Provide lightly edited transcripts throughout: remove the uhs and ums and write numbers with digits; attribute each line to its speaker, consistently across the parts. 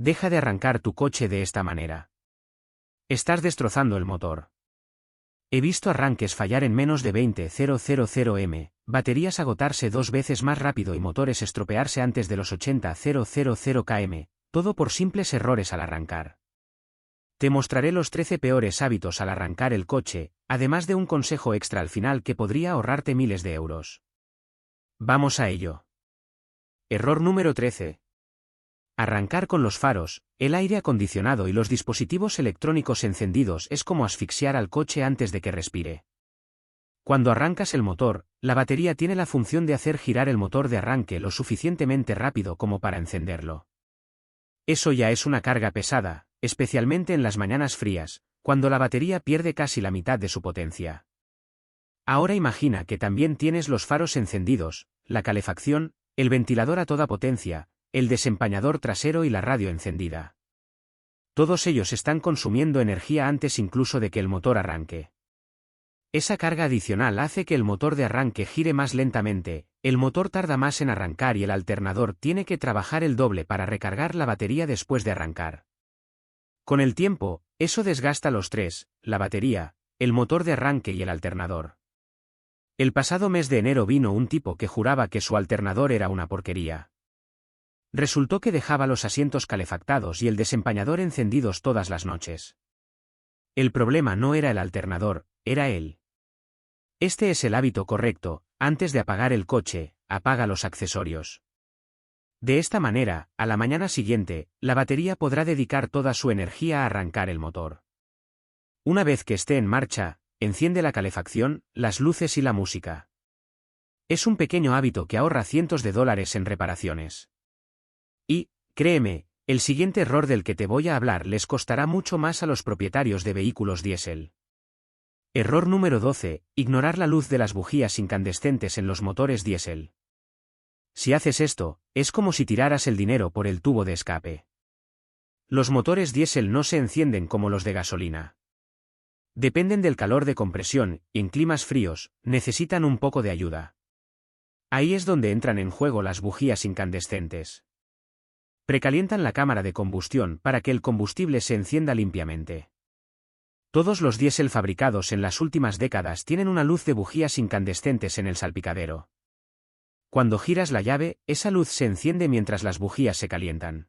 Speaker 1: Deja de arrancar tu coche de esta manera. Estás destrozando el motor. He visto arranques fallar en menos de 20,000 m, baterías agotarse 2 veces más rápido y motores estropearse antes de los 80,000 km, todo por simples errores al arrancar. Te mostraré los 13 peores hábitos al arrancar el coche, además de un consejo extra al final que podría ahorrarte miles de euros. Vamos a ello. Error número 13. Arrancar con los faros, el aire acondicionado y los dispositivos electrónicos encendidos es como asfixiar al coche antes de que respire. Cuando arrancas el motor, la batería tiene la función de hacer girar el motor de arranque lo suficientemente rápido como para encenderlo. Eso ya es una carga pesada, especialmente en las mañanas frías, cuando la batería pierde casi la mitad de su potencia. Ahora imagina que también tienes los faros encendidos, la calefacción, el ventilador a toda potencia, el desempañador trasero y la radio encendida. Todos ellos están consumiendo energía antes incluso de que el motor arranque. Esa carga adicional hace que el motor de arranque gire más lentamente, el motor tarda más en arrancar y el alternador tiene que trabajar el doble para recargar la batería después de arrancar. Con el tiempo, eso desgasta los tres, la batería, el motor de arranque y el alternador. El pasado mes de enero vino un tipo que juraba que su alternador era una porquería. Resultó que dejaba los asientos calefactados y el desempañador encendidos todas las noches. El problema no era el alternador, era él. Este es el hábito correcto: antes de apagar el coche, apaga los accesorios. De esta manera, a la mañana siguiente, la batería podrá dedicar toda su energía a arrancar el motor. Una vez que esté en marcha, enciende la calefacción, las luces y la música. Es un pequeño hábito que ahorra cientos de dólares en reparaciones. Y, créeme, el siguiente error del que te voy a hablar les costará mucho más a los propietarios de vehículos diésel. Error número 12. Ignorar la luz de las bujías incandescentes en los motores diésel. Si haces esto, es como si tiraras el dinero por el tubo de escape. Los motores diésel no se encienden como los de gasolina. Dependen del calor de compresión, y en climas fríos, necesitan un poco de ayuda. Ahí es donde entran en juego las bujías incandescentes. Precalientan la cámara de combustión para que el combustible se encienda limpiamente. Todos los diésel fabricados en las últimas décadas tienen una luz de bujías incandescentes en el salpicadero. Cuando giras la llave, esa luz se enciende mientras las bujías se calientan.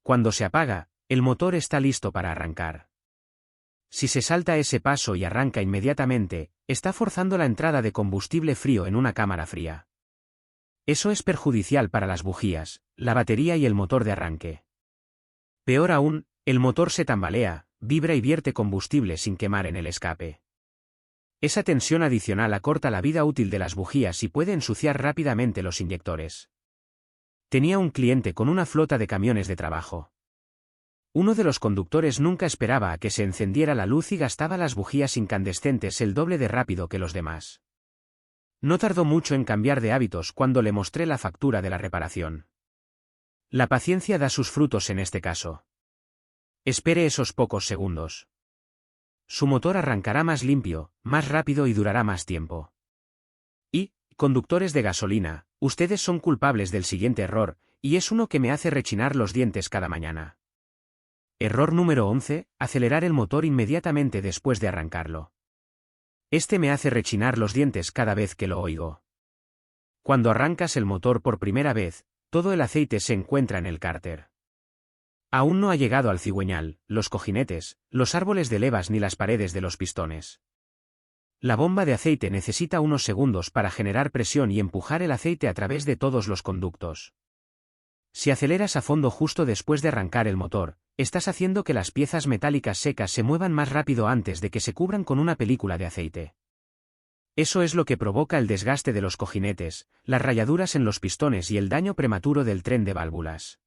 Speaker 1: Cuando se apaga, el motor está listo para arrancar. Si se salta ese paso y arranca inmediatamente, está forzando la entrada de combustible frío en una cámara fría. Eso es perjudicial para las bujías, la batería y el motor de arranque. Peor aún, el motor se tambalea, vibra y vierte combustible sin quemar en el escape. Esa tensión adicional acorta la vida útil de las bujías y puede ensuciar rápidamente los inyectores. Tenía un cliente con una flota de camiones de trabajo. Uno de los conductores nunca esperaba a que se encendiera la luz y gastaba las bujías incandescentes el doble de rápido que los demás. No tardó mucho en cambiar de hábitos cuando le mostré la factura de la reparación. La paciencia da sus frutos en este caso. Espere esos pocos segundos. Su motor arrancará más limpio, más rápido y durará más tiempo. Y, conductores de gasolina, ustedes son culpables del siguiente error, y es uno que me hace rechinar los dientes cada mañana. Error número 11. Acelerar el motor inmediatamente después de arrancarlo. Este me hace rechinar los dientes cada vez que lo oigo. Cuando arrancas el motor por primera vez, todo el aceite se encuentra en el cárter. Aún no ha llegado al cigüeñal, los cojinetes, los árboles de levas ni las paredes de los pistones. La bomba de aceite necesita unos segundos para generar presión y empujar el aceite a través de todos los conductos. Si aceleras a fondo justo después de arrancar el motor, estás haciendo que las piezas metálicas secas se muevan más rápido antes de que se cubran con una película de aceite. Eso es lo que provoca el desgaste de los cojinetes, las rayaduras en los pistones y el daño prematuro del tren de válvulas.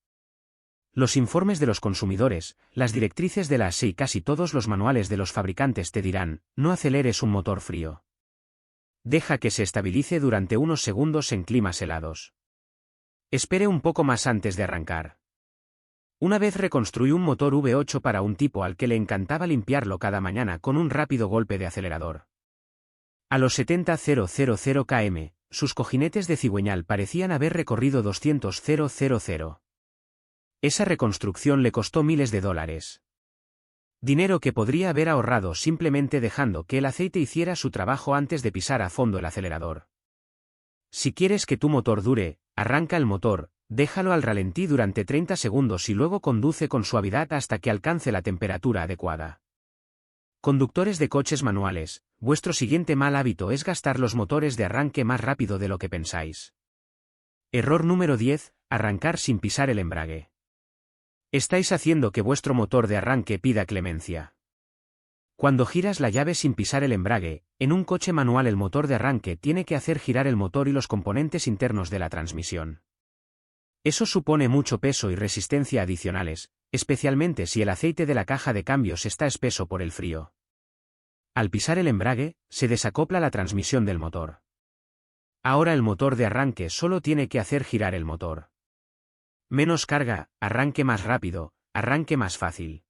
Speaker 1: Los informes de los consumidores, las directrices de la ASE y casi todos los manuales de los fabricantes te dirán: no aceleres un motor frío. Deja que se estabilice durante unos segundos en climas helados. Espere un poco más antes de arrancar. Una vez reconstruí un motor V8 para un tipo al que le encantaba limpiarlo cada mañana con un rápido golpe de acelerador. A los 70,000 km, sus cojinetes de cigüeñal parecían haber recorrido 200,000. Esa reconstrucción le costó miles de dólares. Dinero que podría haber ahorrado simplemente dejando que el aceite hiciera su trabajo antes de pisar a fondo el acelerador. Si quieres que tu motor dure, arranca el motor, déjalo al ralentí durante 30 segundos y luego conduce con suavidad hasta que alcance la temperatura adecuada. Conductores de coches manuales, vuestro siguiente mal hábito es gastar los motores de arranque más rápido de lo que pensáis. Error número 10, arrancar sin pisar el embrague. Estáis haciendo que vuestro motor de arranque pida clemencia. Cuando giras la llave sin pisar el embrague, en un coche manual el motor de arranque tiene que hacer girar el motor y los componentes internos de la transmisión. Eso supone mucho peso y resistencia adicionales, especialmente si el aceite de la caja de cambios está espeso por el frío. Al pisar el embrague, se desacopla la transmisión del motor. Ahora el motor de arranque solo tiene que hacer girar el motor. Menos carga, arranque más rápido, arranque más fácil.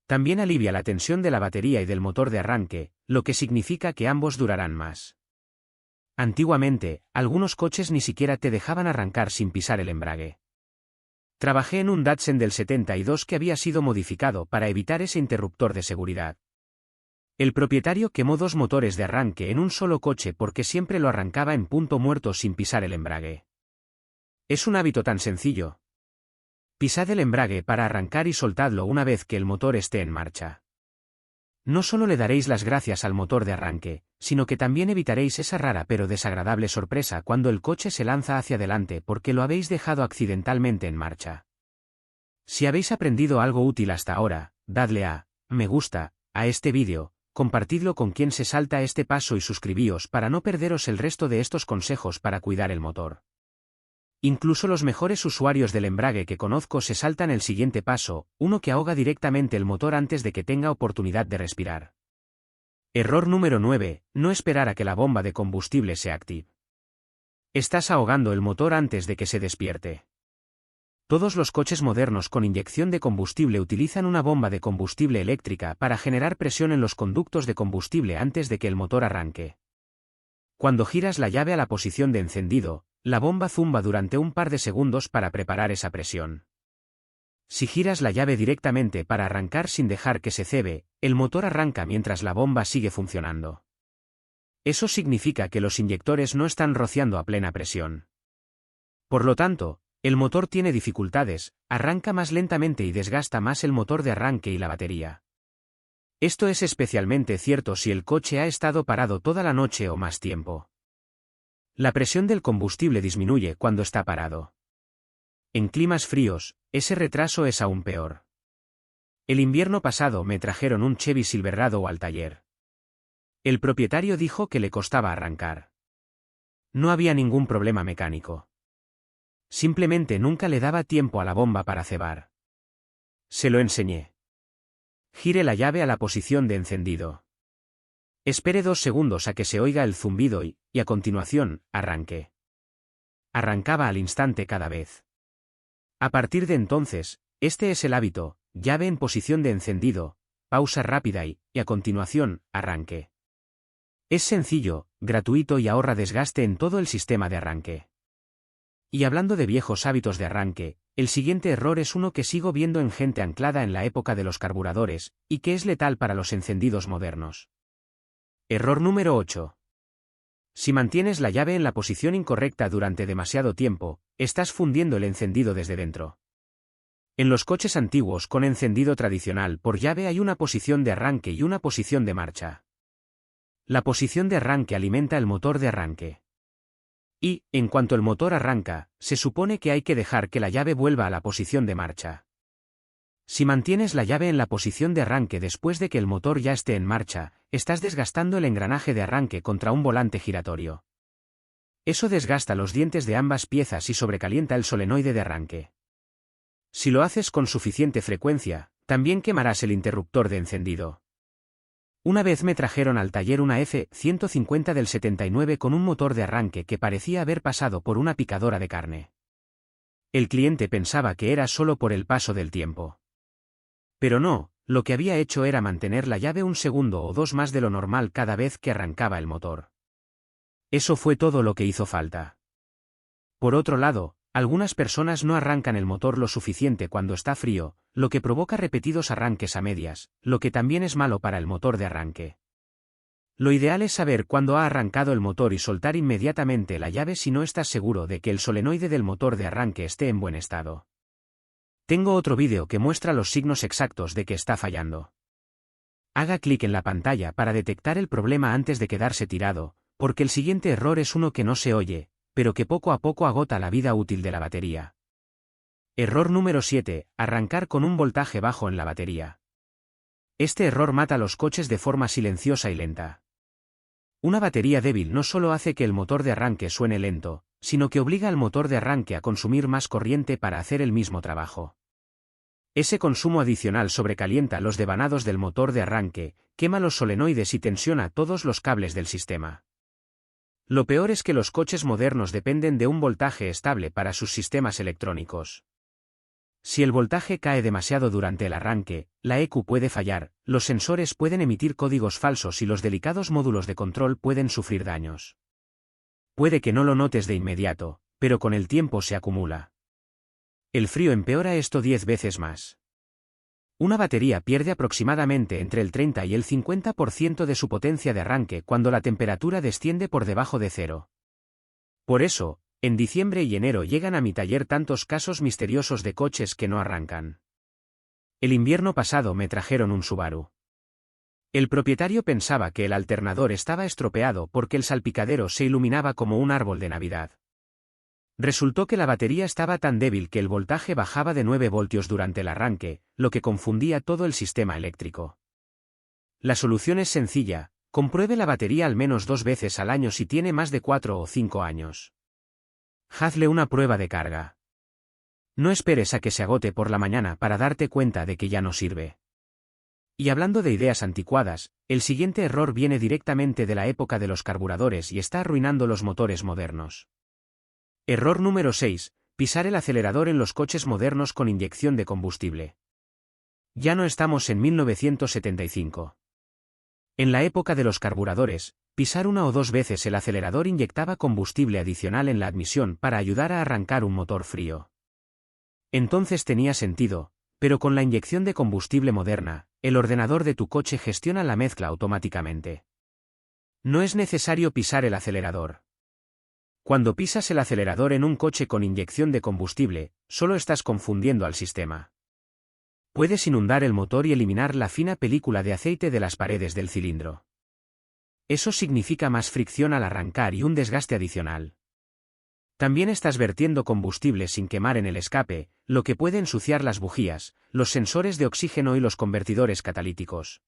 Speaker 1: También alivia la tensión de la batería y del motor de arranque, lo que significa que ambos durarán más. Antiguamente, algunos coches ni siquiera te dejaban arrancar sin pisar el embrague. Trabajé en un Datsun del 72 que había sido modificado para evitar ese interruptor de seguridad. El propietario quemó 2 motores de arranque en un solo coche porque siempre lo arrancaba en punto muerto sin pisar el embrague. Es un hábito tan sencillo. Pisad el embrague para arrancar y soltadlo una vez que el motor esté en marcha. No solo le daréis las gracias al motor de arranque, sino que también evitaréis esa rara pero desagradable sorpresa cuando el coche se lanza hacia adelante porque lo habéis dejado accidentalmente en marcha. Si habéis aprendido algo útil hasta ahora, dadle a me gusta a este vídeo, compartidlo con quien se salta este paso y suscribíos para no perderos el resto de estos consejos para cuidar el motor. Incluso los mejores usuarios del embrague que conozco se saltan el siguiente paso, uno que ahoga directamente el motor antes de que tenga oportunidad de respirar. Error número 9, no esperar a que la bomba de combustible se active. Estás ahogando el motor antes de que se despierte. Todos los coches modernos con inyección de combustible utilizan una bomba de combustible eléctrica para generar presión en los conductos de combustible antes de que el motor arranque. Cuando giras la llave a la posición de encendido, la bomba zumba durante un par de segundos para preparar esa presión. Si giras la llave directamente para arrancar sin dejar que se cebe, el motor arranca mientras la bomba sigue funcionando. Eso significa que los inyectores no están rociando a plena presión. Por lo tanto, el motor tiene dificultades, arranca más lentamente y desgasta más el motor de arranque y la batería. Esto es especialmente cierto si el coche ha estado parado toda la noche o más tiempo. La presión del combustible disminuye cuando está parado. En climas fríos, ese retraso es aún peor. El invierno pasado me trajeron un Chevy Silverado al taller. El propietario dijo que le costaba arrancar. No había ningún problema mecánico. Simplemente nunca le daba tiempo a la bomba para cebar. Se lo enseñé. Gire la llave a la posición de encendido. Espere 2 segundos a que se oiga el zumbido y a continuación, arranque. Arrancaba al instante cada vez. A partir de entonces, este es el hábito, llave en posición de encendido, pausa rápida y a continuación, arranque. Es sencillo, gratuito y ahorra desgaste en todo el sistema de arranque. Y hablando de viejos hábitos de arranque, el siguiente error es uno que sigo viendo en gente anclada en la época de los carburadores, y que es letal para los encendidos modernos. Error número 8. Si mantienes la llave en la posición incorrecta durante demasiado tiempo, estás fundiendo el encendido desde dentro. En los coches antiguos con encendido tradicional por llave hay una posición de arranque y una posición de marcha. La posición de arranque alimenta el motor de arranque. Y, en cuanto el motor arranca, se supone que hay que dejar que la llave vuelva a la posición de marcha. Si mantienes la llave en la posición de arranque después de que el motor ya esté en marcha, estás desgastando el engranaje de arranque contra un volante giratorio. Eso desgasta los dientes de ambas piezas y sobrecalienta el solenoide de arranque. Si lo haces con suficiente frecuencia, también quemarás el interruptor de encendido. Una vez me trajeron al taller una F-150 del 79 con un motor de arranque que parecía haber pasado por una picadora de carne. El cliente pensaba que era solo por el paso del tiempo. Pero no, lo que había hecho era mantener la llave 1 segundo o 2 más de lo normal cada vez que arrancaba el motor. Eso fue todo lo que hizo falta. Por otro lado, Algunas personas no arrancan el motor lo suficiente cuando está frío, lo que provoca repetidos arranques a medias, lo que también es malo para el motor de arranque. Lo ideal es saber cuándo ha arrancado el motor y soltar inmediatamente la llave si no estás seguro de que el solenoide del motor de arranque esté en buen estado. Tengo otro vídeo que muestra los signos exactos de que está fallando. Haga clic en la pantalla para detectar el problema antes de quedarse tirado, porque el siguiente error es uno que no se oye, pero que poco a poco agota la vida útil de la batería. Error número 7. Arrancar con un voltaje bajo en la batería. Este error mata los coches de forma silenciosa y lenta. Una batería débil no solo hace que el motor de arranque suene lento, sino que obliga al motor de arranque a consumir más corriente para hacer el mismo trabajo. Ese consumo adicional sobrecalienta los devanados del motor de arranque, quema los solenoides y tensiona todos los cables del sistema. Lo peor es que los coches modernos dependen de un voltaje estable para sus sistemas electrónicos. Si el voltaje cae demasiado durante el arranque, la ECU puede fallar, los sensores pueden emitir códigos falsos y los delicados módulos de control pueden sufrir daños. Puede que no lo notes de inmediato, pero con el tiempo se acumula. El frío empeora esto 10 veces más. Una batería pierde aproximadamente entre el 30 y el 50% de su potencia de arranque cuando la temperatura desciende por debajo de cero. Por eso, en diciembre y enero llegan a mi taller tantos casos misteriosos de coches que no arrancan. El invierno pasado me trajeron un Subaru. El propietario pensaba que el alternador estaba estropeado porque el salpicadero se iluminaba como un árbol de Navidad. Resultó que la batería estaba tan débil que el voltaje bajaba de 9 voltios durante el arranque, lo que confundía todo el sistema eléctrico. La solución es sencilla: compruebe la batería al menos 2 veces al año si tiene más de 4 o 5 años. Hazle una prueba de carga. No esperes a que se agote por la mañana para darte cuenta de que ya no sirve. Y hablando de ideas anticuadas, el siguiente error viene directamente de la época de los carburadores y está arruinando los motores modernos. Error número 6. Pisar el acelerador en los coches modernos con inyección de combustible. Ya no estamos en 1975. En la época de los carburadores, pisar 1 o 2 veces el acelerador inyectaba combustible adicional en la admisión para ayudar a arrancar un motor frío. Entonces tenía sentido, pero con la inyección de combustible moderna, el ordenador de tu coche gestiona la mezcla automáticamente. No es necesario pisar el acelerador. Cuando pisas el acelerador en un coche con inyección de combustible, solo estás confundiendo al sistema. Puedes inundar el motor y eliminar la fina película de aceite de las paredes del cilindro. Eso significa más fricción al arrancar y un desgaste adicional. También estás vertiendo combustible sin quemar en el escape, lo que puede ensuciar las bujías, los sensores de oxígeno y los convertidores catalíticos.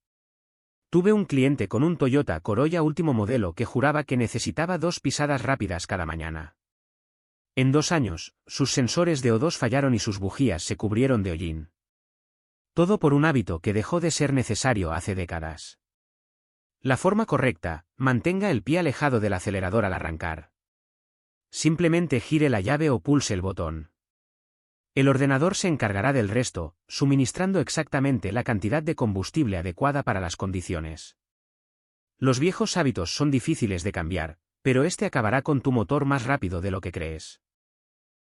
Speaker 1: Tuve un cliente con un Toyota Corolla último modelo que juraba que necesitaba 2 pisadas rápidas cada mañana. En 2 años, sus sensores de O2 fallaron y sus bujías se cubrieron de hollín. Todo por un hábito que dejó de ser necesario hace décadas. La forma correcta: mantenga el pie alejado del acelerador al arrancar. Simplemente gire la llave o pulse el botón. El ordenador se encargará del resto, suministrando exactamente la cantidad de combustible adecuada para las condiciones. Los viejos hábitos son difíciles de cambiar, pero este acabará con tu motor más rápido de lo que crees.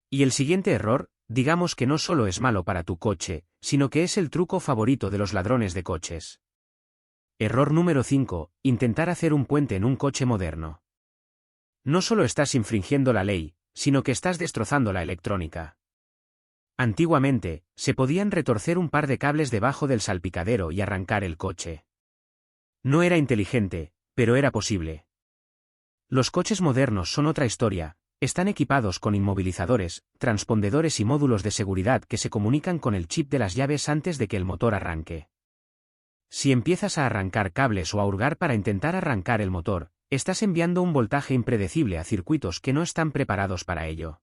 Speaker 1: Y el siguiente error, digamos que no solo es malo para tu coche, sino que es el truco favorito de los ladrones de coches. Error número 5. Intentar hacer un puente en un coche moderno. No solo estás infringiendo la ley, sino que estás destrozando la electrónica. Antiguamente, se podían retorcer un par de cables debajo del salpicadero y arrancar el coche. No era inteligente, pero era posible. Los coches modernos son otra historia. Están equipados con inmovilizadores, transpondedores y módulos de seguridad que se comunican con el chip de las llaves antes de que el motor arranque. Si empiezas a arrancar cables o a hurgar para intentar arrancar el motor, estás enviando un voltaje impredecible a circuitos que no están preparados para ello.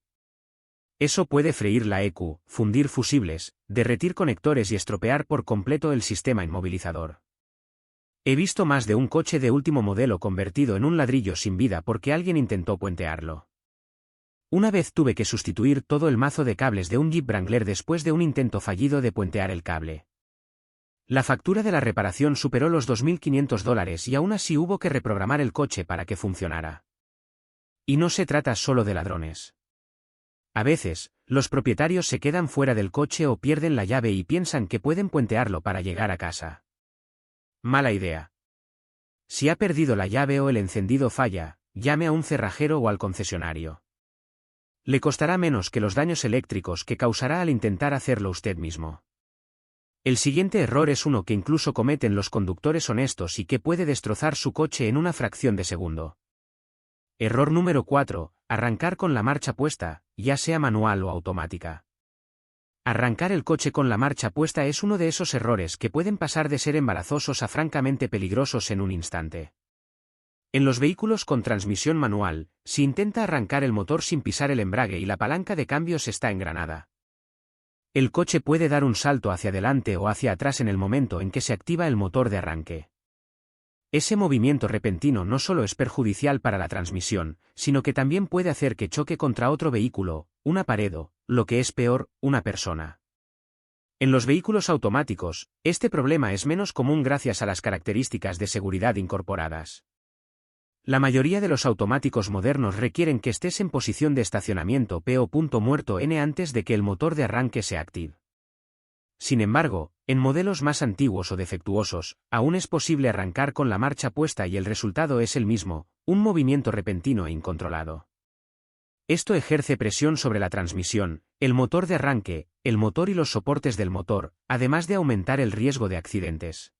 Speaker 1: Eso puede freír la ECU, fundir fusibles, derretir conectores y estropear por completo el sistema inmovilizador. He visto más de un coche de último modelo convertido en un ladrillo sin vida porque alguien intentó puentearlo. Una vez tuve que sustituir todo el mazo de cables de un Jeep Wrangler después de un intento fallido de puentear el cable. La factura de la reparación superó los $2.500 y aún así hubo que reprogramar el coche para que funcionara. Y no se trata solo de ladrones. A veces, los propietarios se quedan fuera del coche o pierden la llave y piensan que pueden puentearlo para llegar a casa. Mala idea. Si ha perdido la llave o el encendido falla, llame a un cerrajero o al concesionario. Le costará menos que los daños eléctricos que causará al intentar hacerlo usted mismo. El siguiente error es uno que incluso cometen los conductores honestos y que puede destrozar su coche en una fracción de segundo. Error número 4. Arrancar con la marcha puesta, ya sea manual o automática. Arrancar el coche con la marcha puesta es uno de esos errores que pueden pasar de ser embarazosos a francamente peligrosos en un instante. En los vehículos con transmisión manual, si intenta arrancar el motor sin pisar el embrague y la palanca de cambios está engranada, el coche puede dar un salto hacia adelante o hacia atrás en el momento en que se activa el motor de arranque. Ese movimiento repentino no solo es perjudicial para la transmisión, sino que también puede hacer que choque contra otro vehículo, una pared o, lo que es peor, una persona. En los vehículos automáticos, este problema es menos común gracias a las características de seguridad incorporadas. La mayoría de los automáticos modernos requieren que estés en posición de estacionamiento P o punto muerto N antes de que el motor de arranque se active. Sin embargo, en modelos más antiguos o defectuosos, aún es posible arrancar con la marcha puesta y el resultado es el mismo, un movimiento repentino e incontrolado. Esto ejerce presión sobre la transmisión, el motor de arranque, el motor y los soportes del motor, además de aumentar el riesgo de accidentes.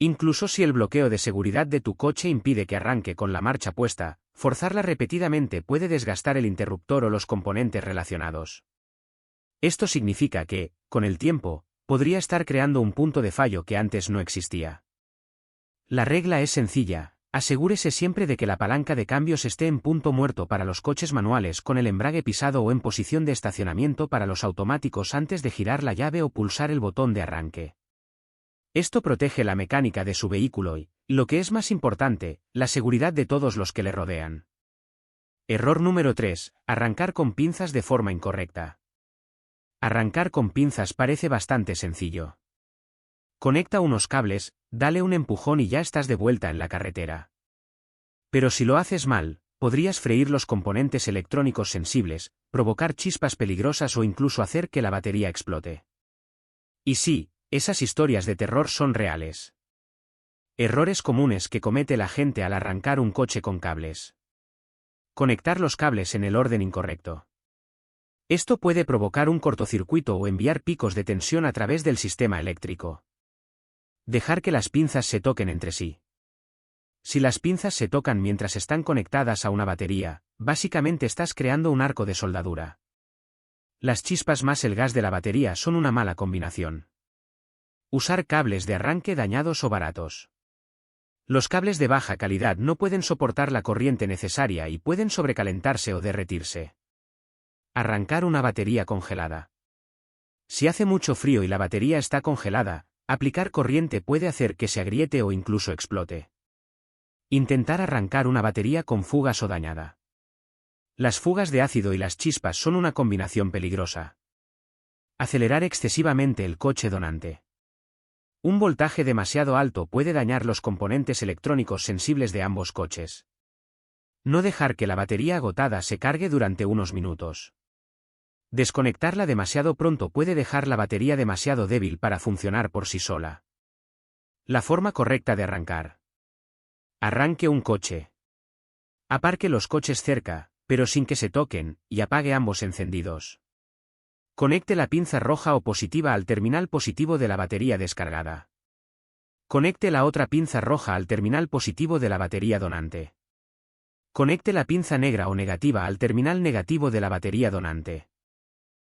Speaker 1: Incluso si el bloqueo de seguridad de tu coche impide que arranque con la marcha puesta, forzarla repetidamente puede desgastar el interruptor o los componentes relacionados. Esto significa que, con el tiempo, podría estar creando un punto de fallo que antes no existía. La regla es sencilla, asegúrese siempre de que la palanca de cambios esté en punto muerto para los coches manuales con el embrague pisado o en posición de estacionamiento para los automáticos antes de girar la llave o pulsar el botón de arranque. Esto protege la mecánica de su vehículo y, lo que es más importante, la seguridad de todos los que le rodean. Error número 3. Arrancar con pinzas de forma incorrecta. Arrancar con pinzas parece bastante sencillo. Conecta unos cables, dale un empujón y ya estás de vuelta en la carretera. Pero si lo haces mal, podrías freír los componentes electrónicos sensibles, provocar chispas peligrosas o incluso hacer que la batería explote. Y sí, esas historias de terror son reales. Errores comunes que comete la gente al arrancar un coche con cables. Conectar los cables en el orden incorrecto. Esto puede provocar un cortocircuito o enviar picos de tensión a través del sistema eléctrico. Dejar que las pinzas se toquen entre sí. Si las pinzas se tocan mientras están conectadas a una batería, básicamente estás creando un arco de soldadura. Las chispas más el gas de la batería son una mala combinación. Usar cables de arranque dañados o baratos. Los cables de baja calidad no pueden soportar la corriente necesaria y pueden sobrecalentarse o derretirse. Arrancar una batería congelada. Si hace mucho frío y la batería está congelada, aplicar corriente puede hacer que se agriete o incluso explote. Intentar arrancar una batería con fugas o dañada. Las fugas de ácido y las chispas son una combinación peligrosa. Acelerar excesivamente el coche donante. Un voltaje demasiado alto puede dañar los componentes electrónicos sensibles de ambos coches. No dejar que la batería agotada se cargue durante unos minutos. Desconectarla demasiado pronto puede dejar la batería demasiado débil para funcionar por sí sola. La forma correcta de arrancar. Arranque un coche. Aparque los coches cerca, pero sin que se toquen, y apague ambos encendidos. Conecte la pinza roja o positiva al terminal positivo de la batería descargada. Conecte la otra pinza roja al terminal positivo de la batería donante. Conecte la pinza negra o negativa al terminal negativo de la batería donante.